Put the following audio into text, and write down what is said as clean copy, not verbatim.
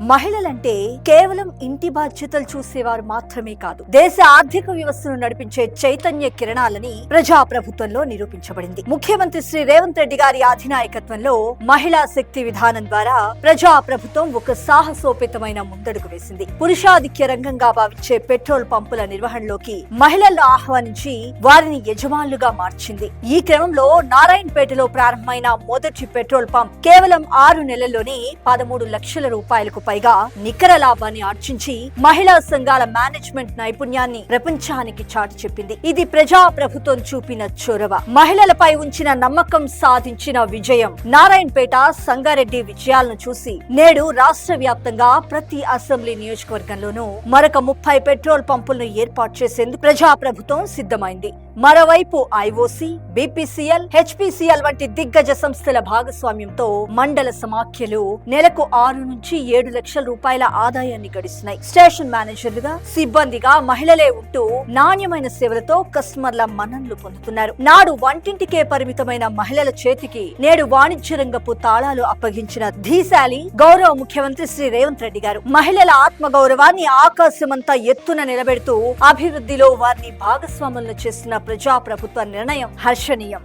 మహిళలంటే కేవలం ఇంటి బాధ్యతలు చూసేవారు మాత్రమే కాదు, దేశ ఆర్థిక వ్యవస్థను నడిపించే చైతన్య కిరణాలని ప్రజాప్రభుత్వంలో నిరూపించబడింది. ముఖ్యమంత్రి శ్రీ రేవంత్ రెడ్డి గారి అధినాయకత్వంలో మహిళా శక్తి విధానం ద్వారా ప్రజాప్రభుత్వం ఒక సాహసోపేతమైన ముందడుగు వేసింది. పురుషాధిక్య రంగంగా భావించే పెట్రోల్ పంపుల నిర్వహణలోకి మహిళలను ఆహ్వానించి వారిని యజమానులుగా మార్చింది. ఈ క్రమంలో నారాయణపేటలో ప్రారంభమైన మొదటి పెట్రోల్ పంప్ కేవలం 6 నెలల్లోనే 13 లక్షల రూపాయలకు పైగా నికర లాభాన్ని ఆర్జించి మహిళా సంఘాల మేనేజ్మెంట్ నైపుణ్యాన్ని ప్రపంచానికి చాటి చెప్పింది. ఇది ప్రజా ప్రభుత్వం చూపిన చొరవ, మహిళలపై ఉంచిన నమ్మకం సాధించిన విజయం. నారాయణపేట, సంగారెడ్డి విజయాలను చూసి నేడు రాష్ట్ర వ్యాప్తంగా ప్రతి అసెంబ్లీ నియోజకవర్గంలోనూ మరొక 30 పెట్రోల్ పంపులను ఏర్పాటు చేసేందుకు ప్రజా ప్రభుత్వం సిద్ధమైంది. మరోవైపు ఐఓసీ, బీపీసీఎల్, హెచ్పీసీఎల్ వంటి దిగ్గజ సంస్థల భాగస్వామ్యంతో మండల సమాఖ్యలు నెలకు 6 నుంచి 7 లక్షల రూపాయల ఆదాయాన్ని గడిస్తున్నాయి. స్టేషన్ మేనేజర్లుగా, సిబ్బందిగా మహిళలే ఉంటూ నాణ్యమైన సేవలతో కస్టమర్ల మన్ననలు పొందుతున్నారు. నాడు వంటింటికే పరిమితమైన మహిళల చేతికి నేడు వాణిజ్య రంగపు తాళాలు అప్పగించిన ధీశాలి గౌరవ ముఖ్యమంత్రి శ్రీ రేవంత్ రెడ్డి గారు. మహిళల ఆత్మ గౌరవాన్ని ఆకాశమంతా ఎత్తున నిలబెడుతూ అభివృద్ధిలో వారిని భాగస్వాములను చేస్తున్న ప్రజాప్రభుత్వ నిర్ణయం హర్షణీయం.